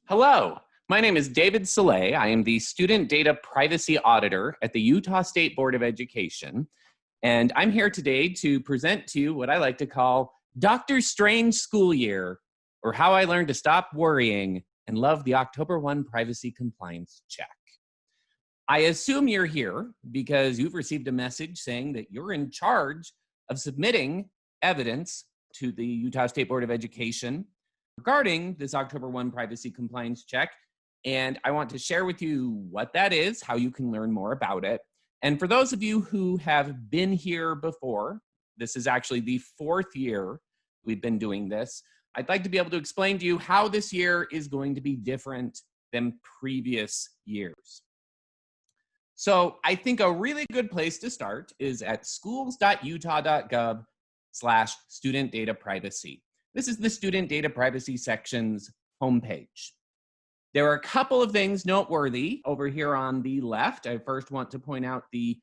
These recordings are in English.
Hello, my name is David Soleil. I am the Student Data Privacy Auditor at the Utah State Board of Education. And I'm here today to present to you what I like to call Dr. Strange School Year, or How I Learned to Stop Worrying and Love the October 1 Privacy Compliance Check. I assume you're here because you've received a message saying that you're in charge of submitting evidence to the Utah State Board of Education regarding this October 1 privacy compliance check. And I want to share with you what that is, how you can learn more about it. And for those of you who have been here before, this is actually the 4th year we've been doing this. I'd like to be able to explain to you how this year is going to be different than previous years. So I think a really good place to start is at schools.utah.gov/student data privacy. This is the student data privacy section's homepage. There are a couple of things noteworthy over here on the left. I first want to point out the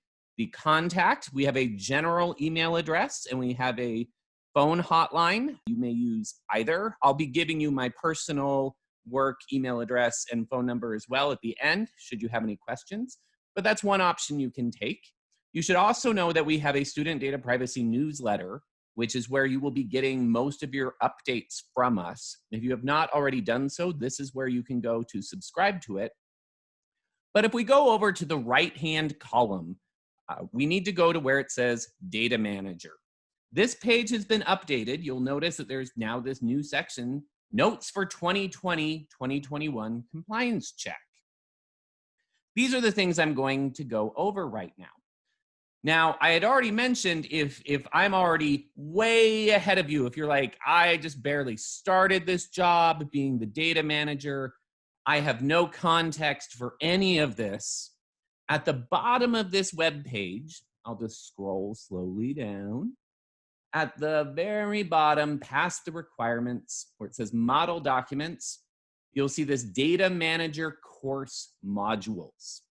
contact. We have a general email address and we have a phone hotline. You may use either. I'll be giving you my personal work email address and phone number as well at the end, should you have any questions. But that's one option you can take. You should also know that we have a student data privacy newsletter, which is where you will be getting most of your updates from us. If you have not already done so, this is where you can go to subscribe to it. But if we go over to the right-hand column, we need to go to where it says Data Manager. This page has been updated. You'll notice that there's now this new section, Notes for 2020-2021 Compliance Check. These are the things I'm going to go over right now. Now, I had already mentioned if I'm already way ahead of you, if you're like, I just barely started this job being the data manager, I have no context for any of this, at the bottom of this web page, I'll just scroll slowly down. At the very bottom, past the requirements, where it says model documents, you'll see this data manager course modules.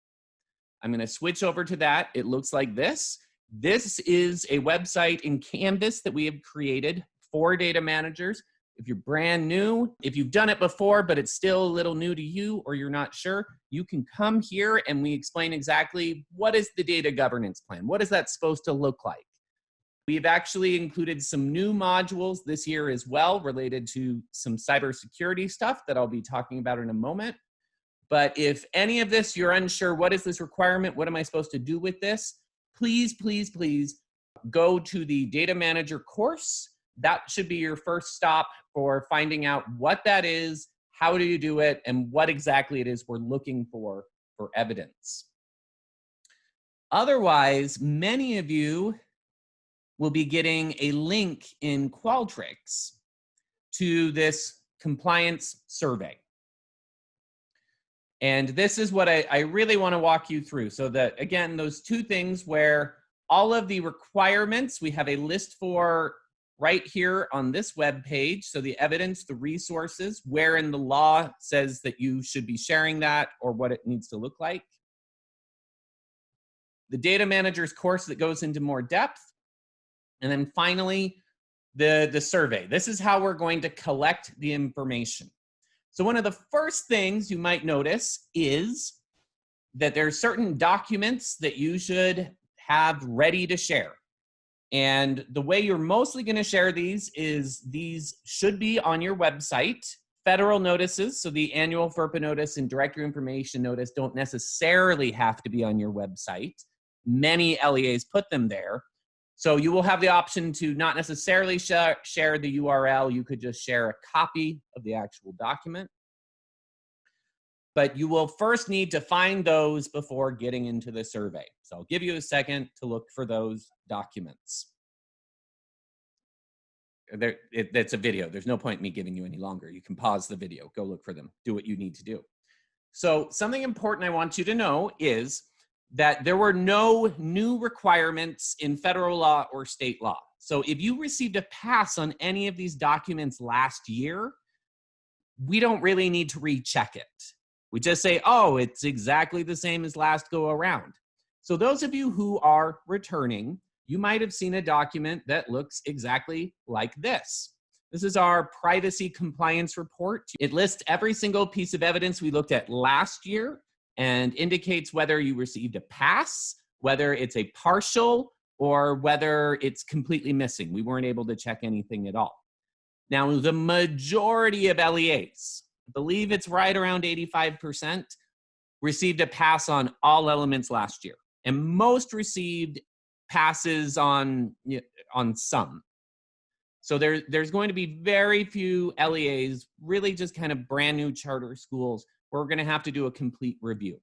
I'm going to switch over to that. It looks like this. This is a website in Canvas that we have created for data managers. If you're brand new, if you've done it before, but it's still a little new to you or you're not sure, you can come here and we explain exactly what is the data governance plan? What is that supposed to look like? We've actually included some new modules this year as well related to some cybersecurity stuff that I'll be talking about in a moment. But if any of this, you're unsure, what is this requirement? What am I supposed to do with this? Please, please, please go to the Data Manager course. That should be your first stop for finding out what that is, how do you do it, and what exactly it is we're looking for evidence. Otherwise, many of you will be getting a link in Qualtrics to this compliance survey. And this is what I really want to walk you through. So that, again, those two things where all of the requirements, we have a list for right here on this web page. So the evidence, the resources, where in the law says that you should be sharing that or what it needs to look like. The data manager's course that goes into more depth. And then finally, the survey. This is how we're going to collect the information. So one of the first things you might notice is that there are certain documents that you should have ready to share. And the way you're mostly going to share these is these should be on your website. Federal notices, so the annual FERPA notice and directory information notice don't necessarily have to be on your website. Many LEAs put them there. So you will have the option to not necessarily share the URL. You could just share a copy of the actual document. But you will first need to find those before getting into the survey. So I'll give you a second to look for those documents. That's a video. There's no point in me giving you any longer. You can pause the video, go look for them, do what you need to do. So something important I want you to know is that there were no new requirements in federal law or state law. So if you received a pass on any of these documents last year, we don't really need to recheck it. We just say, oh, it's exactly the same as last go around. So those of you who are returning, you might have seen a document that looks exactly like this. This is our privacy compliance report. It lists every single piece of evidence we looked at last year and indicates whether you received a pass, whether it's a partial, or whether it's completely missing. We weren't able to check anything at all. Now, the majority of LEAs, I believe it's right around 85%, received a pass on all elements last year. And most received passes on some. So there's going to be very few LEAs, really just kind of brand new charter schools, where we're going to have to do a complete review.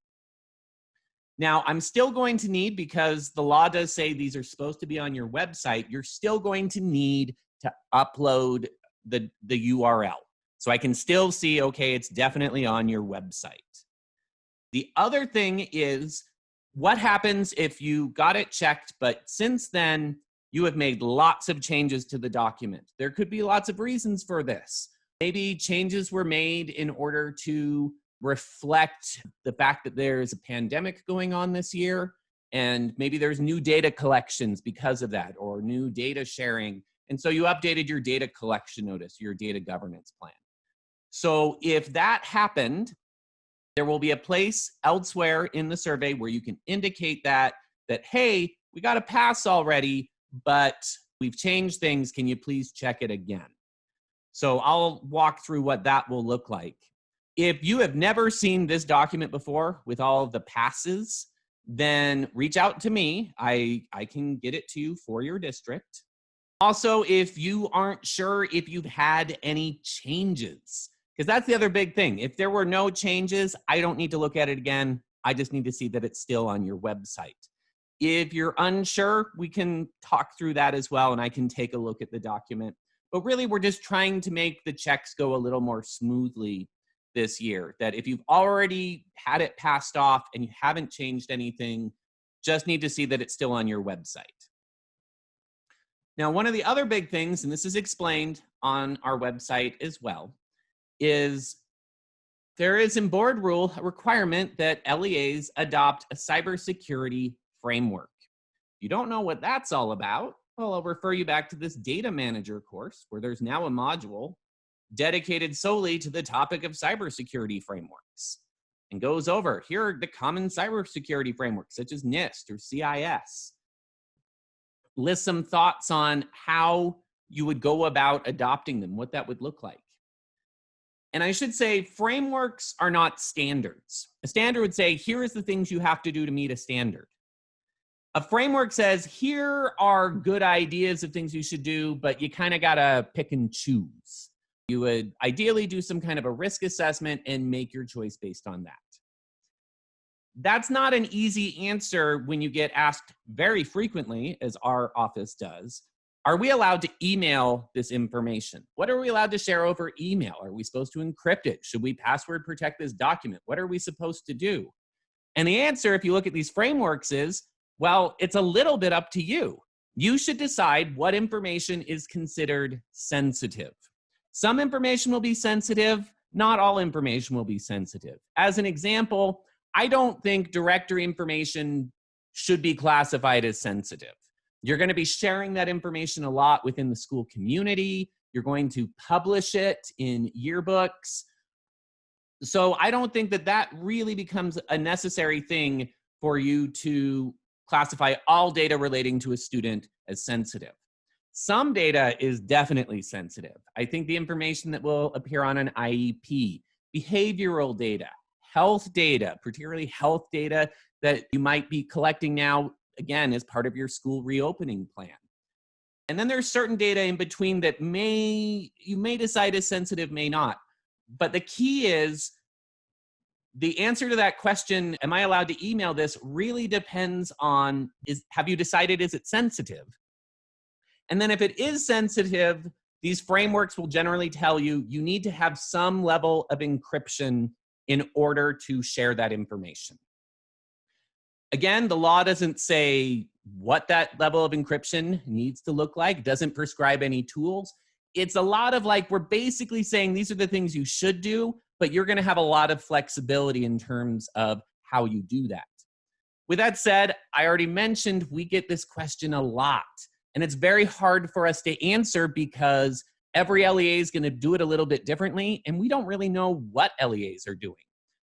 Now, I'm still going to need, because the law does say these are supposed to be on your website, you're still going to need to upload the URL. So I can still see, okay, it's definitely on your website. The other thing is, what happens if you got it checked, but since then, you have made lots of changes to the document? There could be lots of reasons for this. Maybe changes were made in order to reflect the fact that there's a pandemic going on this year, and maybe there's new data collections because of that, or new data sharing. And so you updated your data collection notice, your data governance plan. So if that happened, there will be a place elsewhere in the survey where you can indicate that, hey, we got a pass already, but we've changed things. Can you please check it again? So I'll walk through what that will look like. If you have never seen this document before with all of the passes, then reach out to me. I can get it to you for your district. Also, if you aren't sure if you've had any changes, because that's the other big thing. If there were no changes, I don't need to look at it again. I just need to see that it's still on your website. If you're unsure, we can talk through that as well, and I can take a look at the document. But really, we're just trying to make the checks go a little more smoothly this year, that if you've already had it passed off and you haven't changed anything, just need to see that it's still on your website. Now, one of the other big things, and this is explained on our website as well, is there is in board rule a requirement that LEAs adopt a cybersecurity framework. If you don't know what that's all about, well, I'll refer you back to this data manager course, where there's now a module dedicated solely to the topic of cybersecurity frameworks, and goes over, here are the common cybersecurity frameworks, such as NIST or CIS. List some thoughts on how you would go about adopting them, what that would look like. And I should say, frameworks are not standards. A standard would say, here is the things you have to do to meet a standard. A framework says, here are good ideas of things you should do, but you kind of got to pick and choose. You would ideally do some kind of a risk assessment and make your choice based on that. That's not an easy answer when you get asked very frequently, as our office does, are we allowed to email this information? What are we allowed to share over email? Are we supposed to encrypt it? Should we password protect this document? What are we supposed to do? And the answer, if you look at these frameworks, is, well, it's a little bit up to you. You should decide what information is considered sensitive. Some information will be sensitive, not all information will be sensitive. As an example, I don't think directory information should be classified as sensitive. You're going to be sharing that information a lot within the school community. You're going to publish it in yearbooks. So I don't think that that really becomes a necessary thing for you to classify all data relating to a student as sensitive. Some data is definitely sensitive. I think the information that will appear on an IEP, behavioral data, health data, particularly health data that you might be collecting now, again, as part of your school reopening plan. And then there's certain data in between that you may decide is sensitive, may not. But the key is, the answer to that question, am I allowed to email this, really depends on, have you decided, is it sensitive? And then if it is sensitive, these frameworks will generally tell you, you need to have some level of encryption in order to share that information. Again, the law doesn't say what that level of encryption needs to look like, doesn't prescribe any tools. It's a lot of like, we're basically saying these are the things you should do, but you're going to have a lot of flexibility in terms of how you do that. With that said, I already mentioned we get this question a lot, and it's very hard for us to answer because Every LEA is going to do it a little bit differently, and we don't really know what LEAs are doing.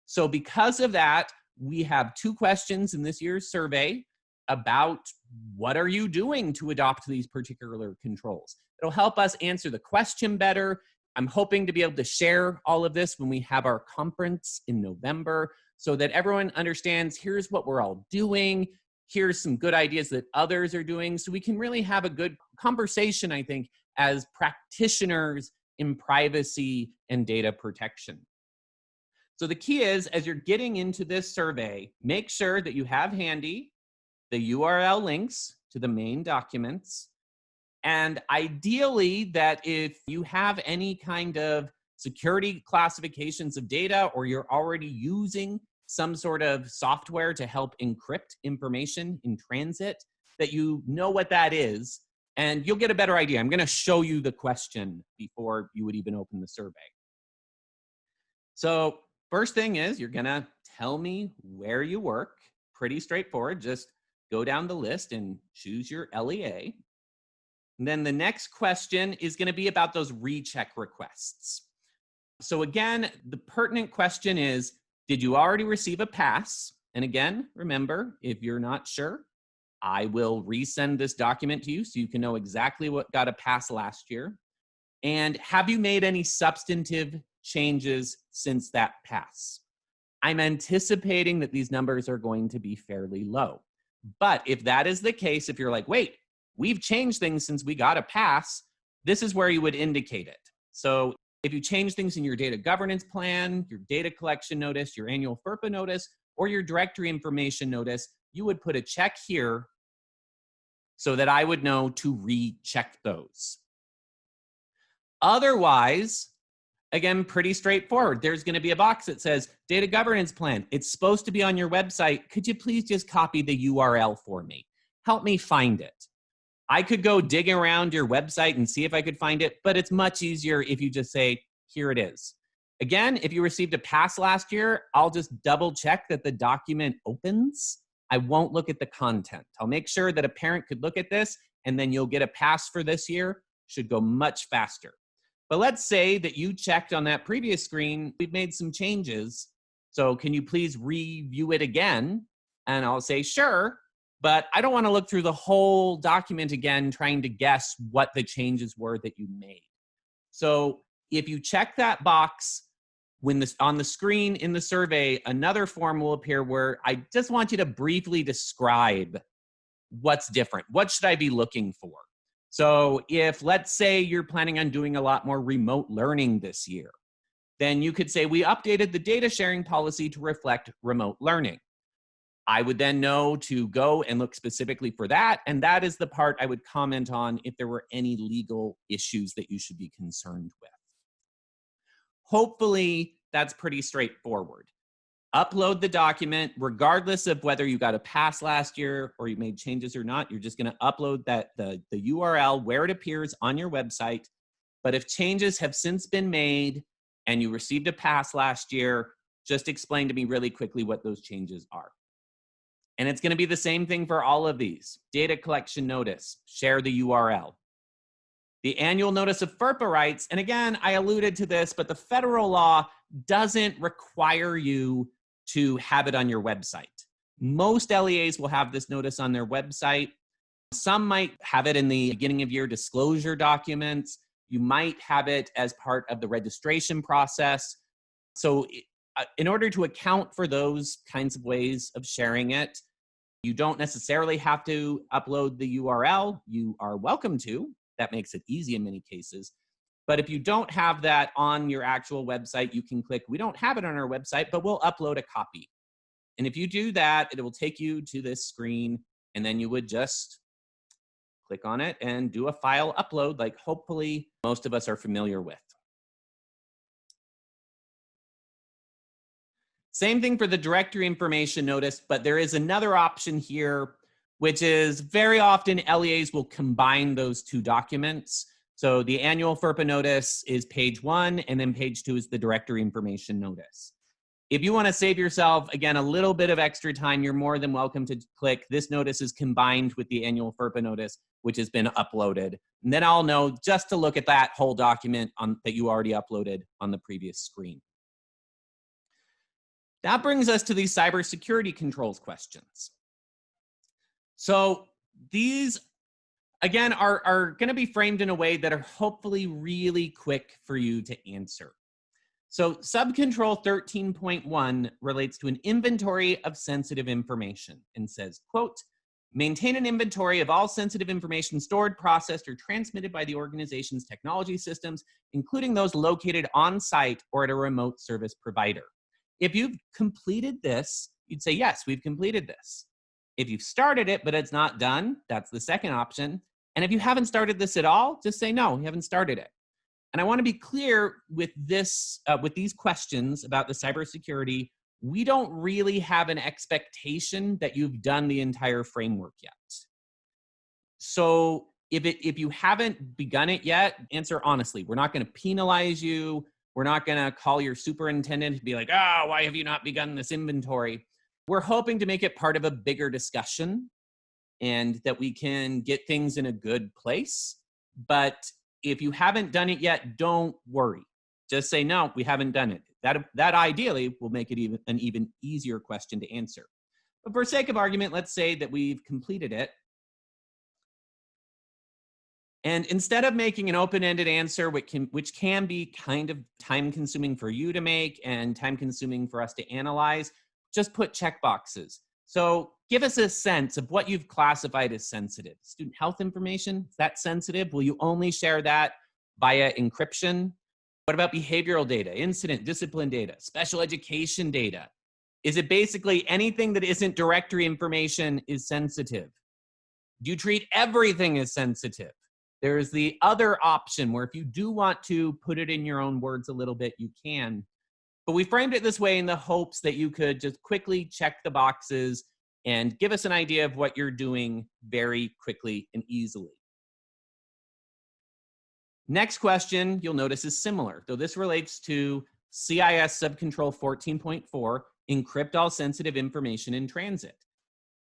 So because of that, we have 2 questions in this year's survey about what are you doing to adopt these particular controls. It'll help us answer the question better. I'm hoping to be able to share all of this when we have our conference in November so that everyone understands here's what we're all doing, here's some good ideas that others are doing, so we can really have a good conversation, I think, as practitioners in privacy and data protection. So the key is, as you're getting into this survey, make sure that you have handy the URL links to the main documents. And ideally that if you have any kind of security classifications of data, or you're already using some sort of software to help encrypt information in transit, that you know what that is, and you'll get a better idea. I'm going to show you the question before you would even open the survey. So first thing is, you're going to tell me where you work. Pretty straightforward. Just go down the list and choose your LEA. And then the next question is going to be about those recheck requests. So again, the pertinent question is, did you already receive a pass? And again, remember, if you're not sure, I will resend this document to you so you can know exactly what got a pass last year. And have you made any substantive changes since that pass? I'm anticipating that these numbers are going to be fairly low. But if that is the case, if you're like, wait, we've changed things since we got a pass, this is where you would indicate it. So if you change things in your data governance plan, your data collection notice, your annual FERPA notice, or your directory information notice, you would put a check here so that I would know to recheck those. Otherwise, again, pretty straightforward. There's going to be a box that says data governance plan. It's supposed to be on your website. Could you please just copy the URL for me? Help me find it. I could go digging around your website and see if I could find it, but it's much easier if you just say, here it is. Again, if you received a pass last year, I'll just double check that the document opens. I won't look at the content. I'll make sure that a parent could look at this, and then you'll get a pass for this year. Should go much faster. But let's say that you checked on that previous screen, we've made some changes. So can you please review it again? And I'll say, sure, but I don't want to look through the whole document again, trying to guess what the changes were that you made. So if you check that box, when on the screen in the survey, another form will appear where I just want you to briefly describe what's different. What should I be looking for? So if, let's say, you're planning on doing a lot more remote learning this year, then you could say, we updated the data sharing policy to reflect remote learning. I would then know to go and look specifically for that, and that is the part I would comment on if there were any legal issues that you should be concerned with. Hopefully, that's pretty straightforward. Upload the document, regardless of whether you got a pass last year or you made changes or not. You're just going to upload the URL where it appears on your website. But if changes have since been made and you received a pass last year, just explain to me really quickly what those changes are. And it's going to be the same thing for all of these. Data collection notice, share the URL. The annual notice of FERPA rights, and again, I alluded to this, but the federal law doesn't require you to have it on your website. Most LEAs will have this notice on their website. Some might have it in the beginning of year disclosure documents. You might have it as part of the registration process. So in order to account for those kinds of ways of sharing it, you don't necessarily have to upload the URL. You are welcome to. That makes it easy in many cases. But if you don't have that on your actual website, you can click, we don't have it on our website, but we'll upload a copy. And if you do that, it will take you to this screen, and then you would just click on it and do a file upload like hopefully most of us are familiar with. Same thing for the directory information notice, but there is another option here, which is very often LEAs will combine those two documents. So the annual FERPA notice is page 1, and then page 2 is the directory information notice. If you want to save yourself, again, a little bit of extra time, you're more than welcome to click this notice is combined with the annual FERPA notice. which has been uploaded. And then I'll know just to look at that whole document that you already uploaded on the previous screen. That brings us to these cybersecurity controls questions. So these, again, are going to be framed in a way that are hopefully really quick for you to answer. So Subcontrol 13.1 relates to an inventory of sensitive information and says, quote, maintain an inventory of all sensitive information stored, processed, or transmitted by the organization's technology systems, including those located on site or at a remote service provider. If you've completed this, you'd say, yes, we've completed this. If you've started it, but it's not done, that's the second option. And if you haven't started this at all, just say, no, you haven't started it. And I want to be clear with this, with these questions about the cybersecurity, we don't really have an expectation that you've done the entire framework yet. So if you haven't begun it yet, answer honestly. We're not going to penalize you. We're not going to call your superintendent and be like, oh, why have you not begun this inventory? We're hoping to make it part of a bigger discussion and that we can get things in a good place. But if you haven't done it yet, don't worry. Just say, no, we haven't done it. That ideally will make it an even easier question to answer. But for sake of argument, let's say that we've completed it. And instead of making an open-ended answer, which can be kind of time-consuming for you to make and time-consuming for us to analyze, just put checkboxes. So give us a sense of what you've classified as sensitive. Student health information, is that sensitive? Will you only share that via encryption? What about behavioral data, incident, discipline data, special education data? Is it basically anything that isn't directory information is sensitive? Do you treat everything as sensitive? There's the other option where if you do want to put it in your own words a little bit, you can. But we framed it this way in the hopes that you could just quickly check the boxes and give us an idea of what you're doing very quickly and easily. Next question, you'll notice, is similar, though this relates to CIS Subcontrol 14.4, encrypt all sensitive information in transit.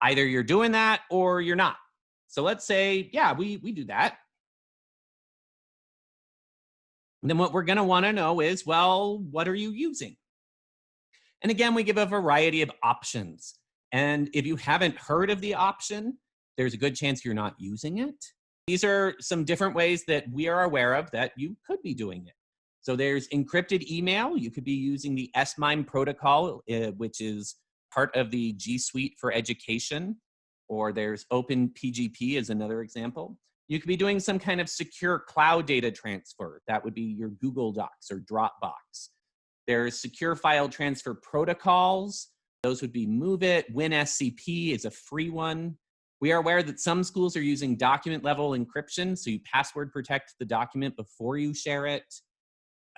Either you're doing that or you're not. So let's say, yeah, we do that. And then what we're going to want to know is, well, what are you using? And again, we give a variety of options. And if you haven't heard of the option, there's a good chance you're not using it. These are some different ways that we are aware of that you could be doing it. So there's encrypted email. You could be using the SMIME protocol, which is part of the G Suite for education, or there's OpenPGP as another example. You could be doing some kind of secure cloud data transfer. That would be your Google Docs or Dropbox. There's secure file transfer protocols. Those would be MoveIt. WinSCP is a free one. We are aware that some schools are using document level encryption, so you password protect the document before you share it.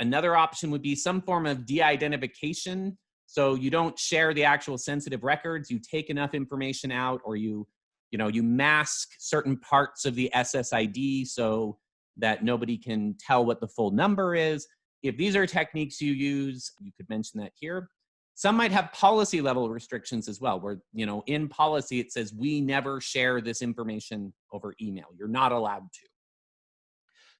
Another option would be some form of de-identification. So you don't share the actual sensitive records, you take enough information out, or you mask certain parts of the SSID so that nobody can tell what the full number is. If these are techniques you use, you could mention that here. Some might have policy level restrictions as well, where, in policy it says we never share this information over email. You're not allowed to.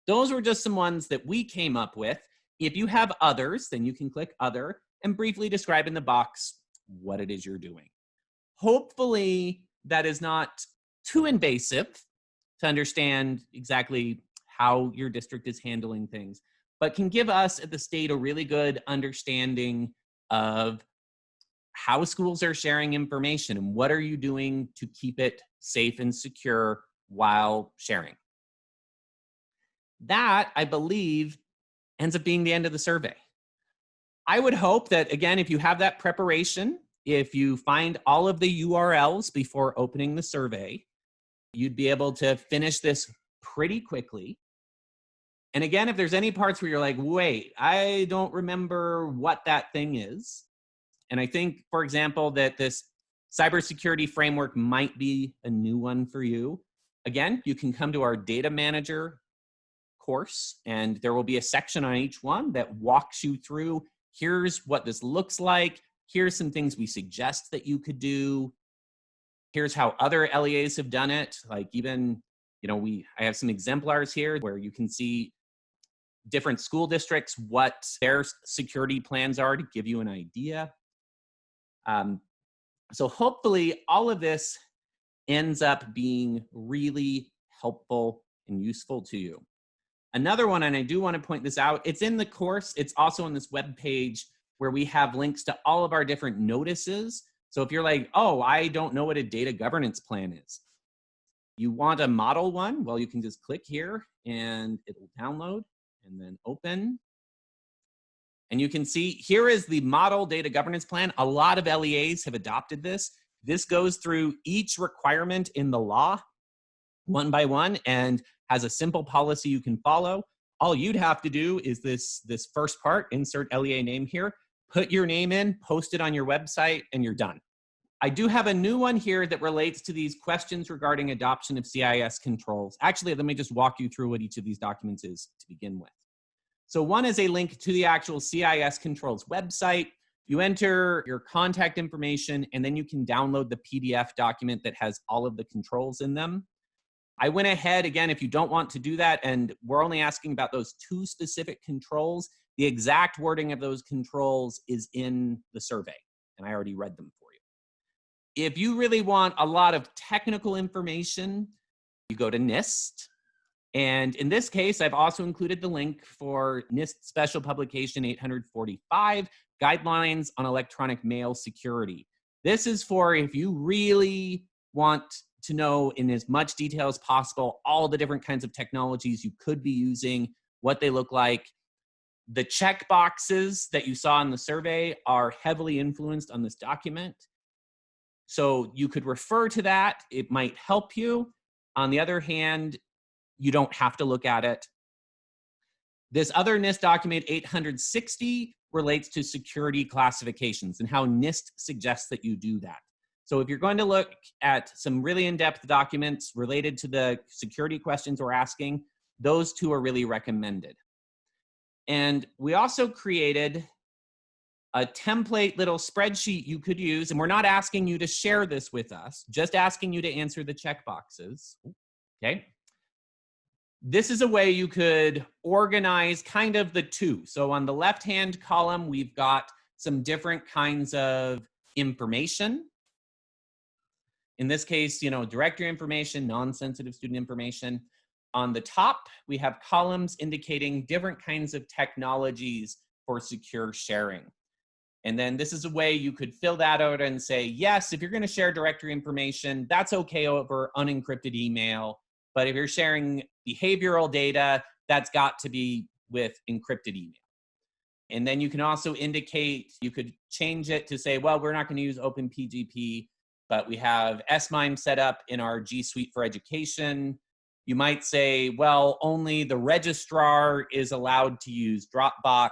Those were just some ones that we came up with. If you have others, then you can click Other and briefly describe in the box what it is you're doing. Hopefully, that is not too invasive to understand exactly how your district is handling things, but can give us at the state a really good understanding of how schools are sharing information and what are you doing to keep it safe and secure while sharing. That, I believe, ends up being the end of the survey. I would hope that, again, if you have that preparation, if you find all of the URLs before opening the survey, you'd be able to finish this pretty quickly. And again, if there's any parts where you're like, wait, I don't remember what that thing is. And I think, for example, that this cybersecurity framework might be a new one for you. Again, you can come to our data manager course, and there will be a section on each one that walks you through, here's what this looks like. Here's some things we suggest that you could do. Here's how other LEAs have done it. Like even, I have some exemplars here where you can see different school districts, what their security plans are to give you an idea. So hopefully all of this ends up being really helpful and useful to you. Another one, and I do want to point this out, it's in the course, it's also on this web page where we have links to all of our different notices. So if you're like, oh, I don't know what a data governance plan is, you want a model one, well, you can just click here and it'll download and then open. And you can see here is the model data governance plan. A lot of LEAs have adopted this. This goes through each requirement in the law one by one and has a simple policy you can follow. All you'd have to do is this first part, insert LEA name here, put your name in, post it on your website, and you're done. I do have a new one here that relates to these questions regarding adoption of CIS controls. Actually, let me just walk you through what each of these documents is to begin with. So one is a link to the actual CIS controls website. You enter your contact information, and then you can download the PDF document that has all of the controls in them. I went ahead, again, if you don't want to do that, and we're only asking about those 2 specific controls, the exact wording of those controls is in the survey, and I already read them for you. If you really want a lot of technical information, you go to NIST. And in this case, I've also included the link for NIST Special Publication 845, Guidelines on Electronic Mail Security. This is for if you really want to know in as much detail as possible all the different kinds of technologies you could be using, what they look like. The check boxes that you saw in the survey are heavily influenced on this document. So you could refer to that. It might help you. On the other hand, you don't have to look at it. This other NIST document 860 relates to security classifications and how NIST suggests that you do that. So if you're going to look at some really in-depth documents related to the security questions we're asking, those 2 are really recommended. And we also created a template little spreadsheet you could use, and we're not asking you to share this with us, just asking you to answer the checkboxes, okay? This is a way you could organize kind of the 2. So on the left-hand column, we've got some different kinds of information. In this case, directory information, non-sensitive student information. On the top, we have columns indicating different kinds of technologies for secure sharing. And then this is a way you could fill that out and say, yes, if you're going to share directory information, that's okay over unencrypted email. But if you're sharing behavioral data, that's got to be with encrypted email. And then you can also indicate, you could change it to say, well, we're not going to use OpenPGP, but we have SMIME set up in our G Suite for Education. You might say, well, only the registrar is allowed to use Dropbox.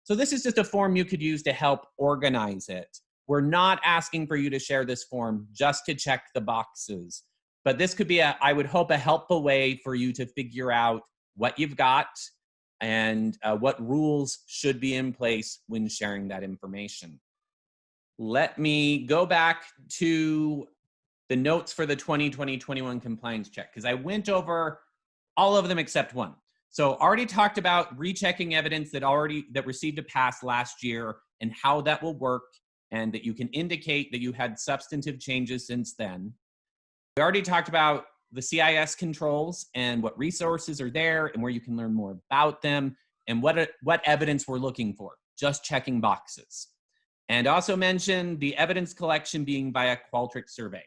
So this is just a form you could use to help organize it. We're not asking for you to share this form just to check the boxes. But this could be, I would hope, a helpful way for you to figure out what you've got and what rules should be in place when sharing that information. Let me go back to the notes for the 2020-21 compliance check, because I went over all of them except one. So already talked about rechecking evidence that received a pass last year and how that will work, and that you can indicate that you had substantive changes since then. We already talked about the CIS controls and what resources are there and where you can learn more about them and what evidence we're looking for, just checking boxes. And also mentioned the evidence collection being via Qualtrics survey.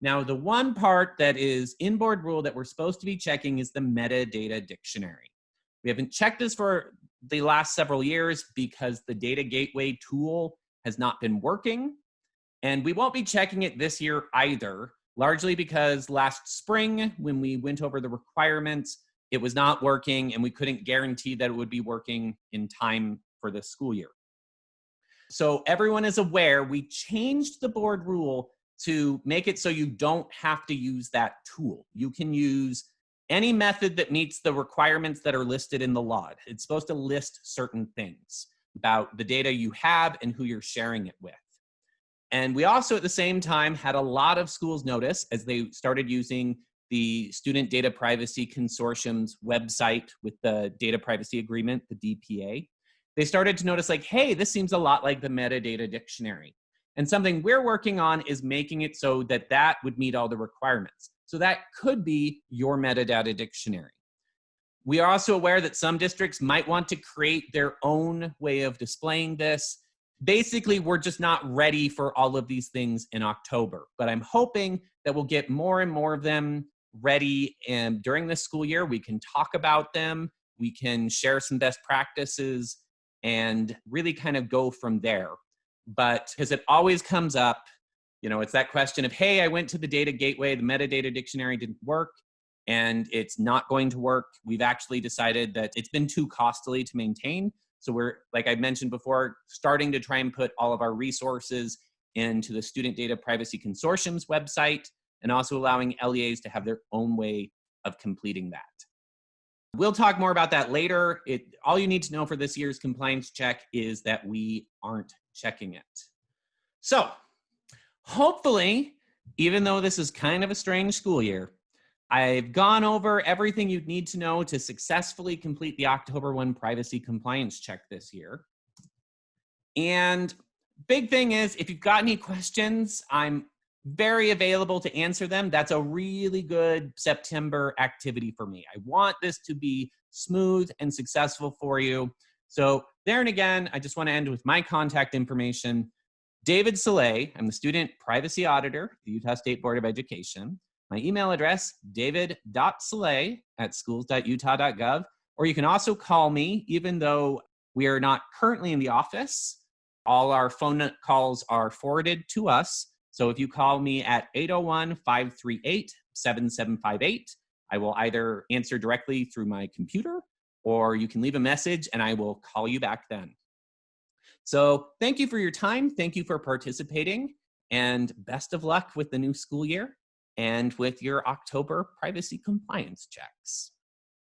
Now, the one part that is inboard rule that we're supposed to be checking is the metadata dictionary. We haven't checked this for the last several years because the data gateway tool has not been working. And we won't be checking it this year either, largely because last spring when we went over the requirements, it was not working and we couldn't guarantee that it would be working in time for the school year. So everyone is aware, we changed the board rule to make it so you don't have to use that tool. You can use any method that meets the requirements that are listed in the law. It's supposed to list certain things about the data you have and who you're sharing it with. And we also at the same time had a lot of schools notice as they started using the Student Data Privacy Consortium's website with the Data Privacy Agreement, the DPA, they started to notice like, hey, this seems a lot like the metadata dictionary. And something we're working on is making it so that that would meet all the requirements. So that could be your metadata dictionary. We are also aware that some districts might want to create their own way of displaying this. Basically, we're just not ready for all of these things in October, but I'm hoping that we'll get more and more of them ready, and during this school year, we can talk about them, we can share some best practices, and really kind of go from there. But because it always comes up, you know, it's that question of, hey, I went to the data gateway, the metadata dictionary didn't work, and it's not going to work. We've actually decided that it's been too costly to maintain. So we're, like I mentioned before, starting to try and put all of our resources into the Student Data Privacy Consortium's website, and also allowing LEAs to have their own way of completing that. We'll talk more about that later. All you need to know for this year's compliance check is that we aren't checking it. So hopefully, even though this is kind of a strange school year, I've gone over everything you'd need to know to successfully complete the October 1 privacy compliance check this year. And big thing is, if you've got any questions, I'm very available to answer them. That's a really good September activity for me. I want this to be smooth and successful for you. So there and again, I just want to end with my contact information. David Soleil, I'm the Student Privacy Auditor at the Utah State Board of Education. My email address, david.soleil@schools.utah.gov, or you can also call me, even though we are not currently in the office. All our phone calls are forwarded to us. So if you call me at 801-538-7758, I will either answer directly through my computer, or you can leave a message and I will call you back then. So thank you for your time. Thank you for participating, and best of luck with the new school year and with your October privacy compliance checks.